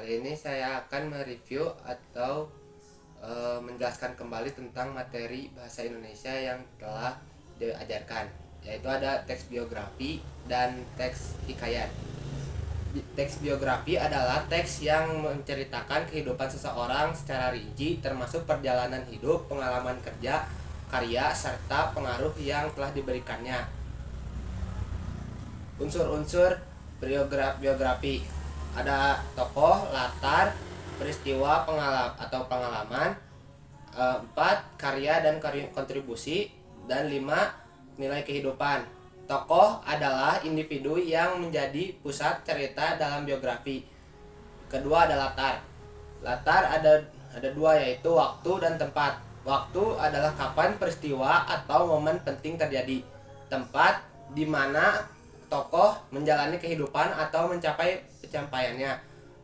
Kali ini saya akan mereview atau menjelaskan kembali tentang materi bahasa Indonesia yang telah diajarkan, yaitu ada teks biografi dan teks hikayat. Teks biografi adalah teks yang menceritakan kehidupan seseorang secara rinci, termasuk perjalanan hidup, pengalaman kerja, karya, serta pengaruh yang telah diberikannya. Unsur-unsur biografi ada tokoh, latar, peristiwa, pengalaman, 4 karya dan kontribusi, dan 5 nilai kehidupan. Tokoh adalah individu yang menjadi pusat cerita dalam biografi. Kedua ada latar. Latar ada dua, yaitu waktu dan tempat. Waktu adalah kapan peristiwa atau momen penting terjadi. Tempat di mana tokoh menjalani kehidupan atau mencapai pencapaiannya.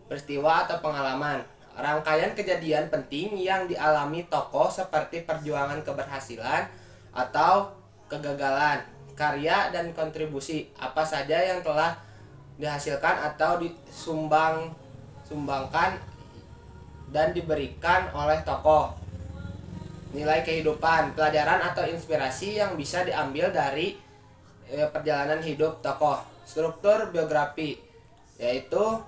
Peristiwa atau pengalaman, rangkaian kejadian penting yang dialami tokoh seperti perjuangan keberhasilan atau kegagalan. Karya dan kontribusi, apa saja yang telah dihasilkan atau disumbangkan dan diberikan oleh tokoh. Nilai kehidupan, pelajaran atau inspirasi yang bisa diambil dari perjalanan hidup tokoh. Struktur biografi, yaitu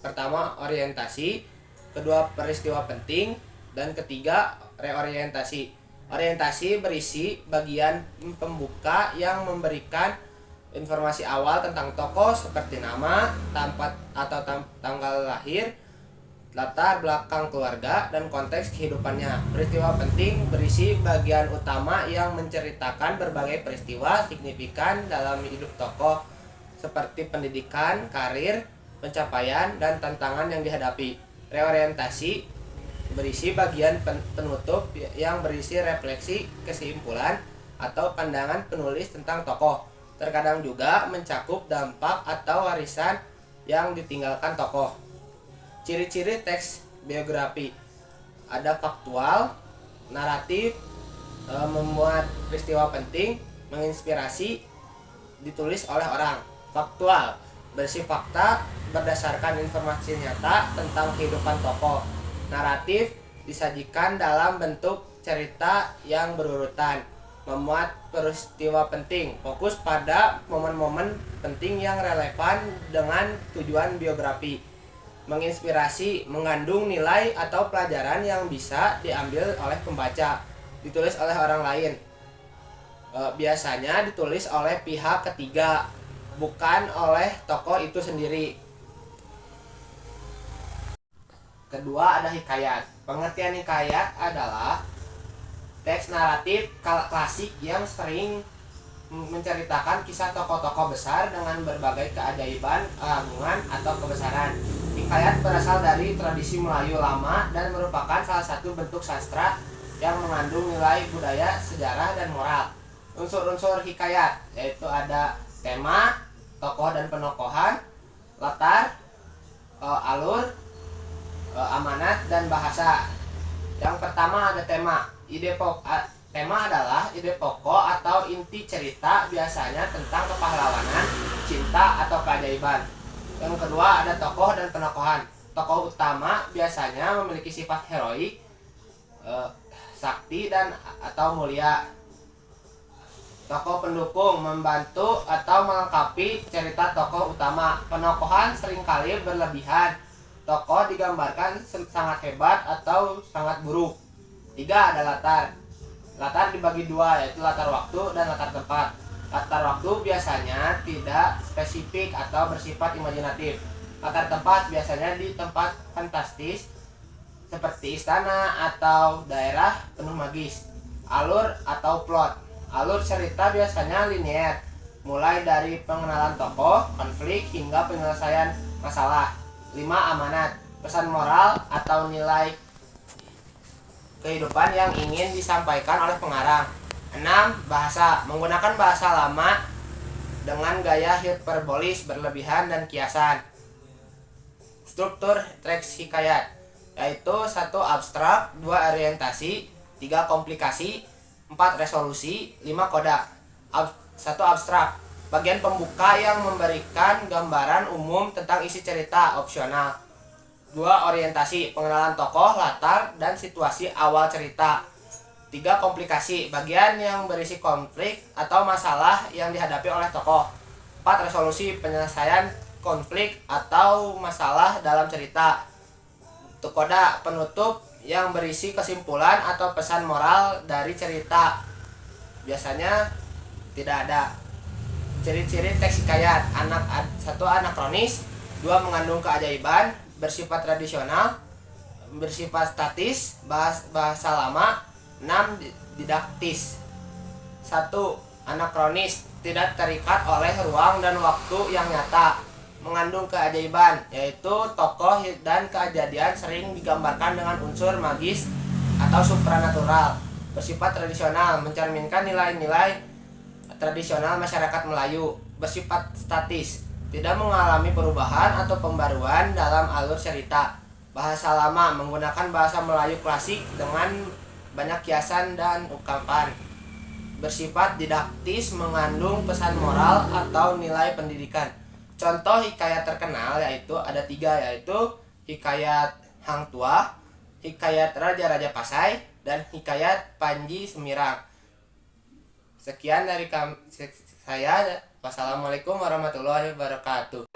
pertama orientasi, kedua peristiwa penting, dan ketiga reorientasi. Orientasi berisi bagian pembuka yang memberikan informasi awal tentang tokoh seperti nama, tempat atau tanggal lahir, latar belakang keluarga, dan konteks kehidupannya. Peristiwa penting berisi bagian utama yang menceritakan berbagai peristiwa signifikan dalam hidup tokoh seperti pendidikan, karir, pencapaian, dan tantangan yang dihadapi. Reorientasi berisi bagian penutup yang berisi refleksi, kesimpulan, atau pandangan penulis tentang tokoh. Terkadang juga mencakup dampak atau warisan yang ditinggalkan tokoh. Ciri-ciri teks biografi ada faktual, naratif, memuat peristiwa penting, menginspirasi, ditulis oleh orang. Faktual berisi fakta berdasarkan informasi nyata tentang kehidupan tokoh. Naratif disajikan dalam bentuk cerita yang berurutan. Memuat peristiwa penting, fokus pada momen-momen penting yang relevan dengan tujuan biografi. Menginspirasi, mengandung nilai atau pelajaran yang bisa diambil oleh pembaca, ditulis oleh orang lain. Biasanya ditulis oleh pihak ketiga, bukan oleh tokoh itu sendiri. Kedua ada hikayat. Pengertian hikayat adalah teks naratif klasik yang sering menceritakan kisah tokoh-tokoh besar dengan berbagai keajaiban, keagungan, atau kebesaran. Hikayat berasal dari tradisi Melayu lama dan merupakan salah satu bentuk sastra yang mengandung nilai budaya, sejarah, dan moral. Unsur-unsur hikayat yaitu ada tema, tokoh dan penokohan, latar, alur, amanat, dan bahasa. Yang pertama ada tema. Tema adalah ide pokok atau inti cerita, biasanya tentang kepahlawanan, cinta, atau keajaiban. Yang kedua ada tokoh dan penokohan. Tokoh utama biasanya memiliki sifat heroik, sakti, dan atau mulia. Tokoh pendukung membantu atau melengkapi cerita tokoh utama. Penokohan seringkali berlebihan. Tokoh digambarkan sangat hebat atau sangat buruk. 3 ada latar. Latar dibagi 2, yaitu latar waktu dan latar tempat. Latar waktu biasanya tidak spesifik atau bersifat imajinatif. Latar tempat biasanya di tempat fantastis seperti istana atau daerah penuh magis. Alur atau plot. Alur cerita biasanya linier, mulai dari pengenalan tokoh, konflik, hingga penyelesaian masalah. 5 amanat, pesan moral atau nilai kehidupan yang ingin disampaikan oleh pengarang. 6 bahasa, menggunakan bahasa lama dengan gaya hiperbolis, berlebihan, dan kiasan. Struktur teks hikayat yaitu 1 abstrak, 2 orientasi, 3 komplikasi, 4 resolusi, 5 koda. 1 abstrak, bagian pembuka yang memberikan gambaran umum tentang isi cerita, opsional. 2. Orientasi, pengenalan tokoh, latar, dan situasi awal cerita. 3. Komplikasi, bagian yang berisi konflik atau masalah yang dihadapi oleh tokoh. 4. Resolusi, penyelesaian konflik atau masalah dalam cerita. Koda, penutup yang berisi kesimpulan atau pesan moral dari cerita. Biasanya tidak ada. Ciri-ciri teks hikayat: 1. Anakronis, 2. Mengandung keajaiban, bersifat tradisional, bersifat statis, bahasa lama, 6. Didaktis. 1. Anakronis, tidak terikat oleh ruang dan waktu yang nyata. Mengandung keajaiban, yaitu tokoh dan kejadian sering digambarkan dengan unsur magis atau supranatural. Bersifat tradisional, mencerminkan nilai-nilai tradisional masyarakat Melayu. Bersifat statis, tidak mengalami perubahan atau pembaruan dalam alur cerita. Bahasa lama, menggunakan bahasa Melayu klasik dengan banyak kiasan dan ungkapan. Bersifat didaktis, mengandung pesan moral atau nilai pendidikan. Contoh hikayat terkenal yaitu ada 3, yaitu hikayat Hang Tuah, hikayat Raja-Raja Pasai, dan hikayat Panji Semirang. Sekian dari saya. Wassalamualaikum warahmatullahi wabarakatuh.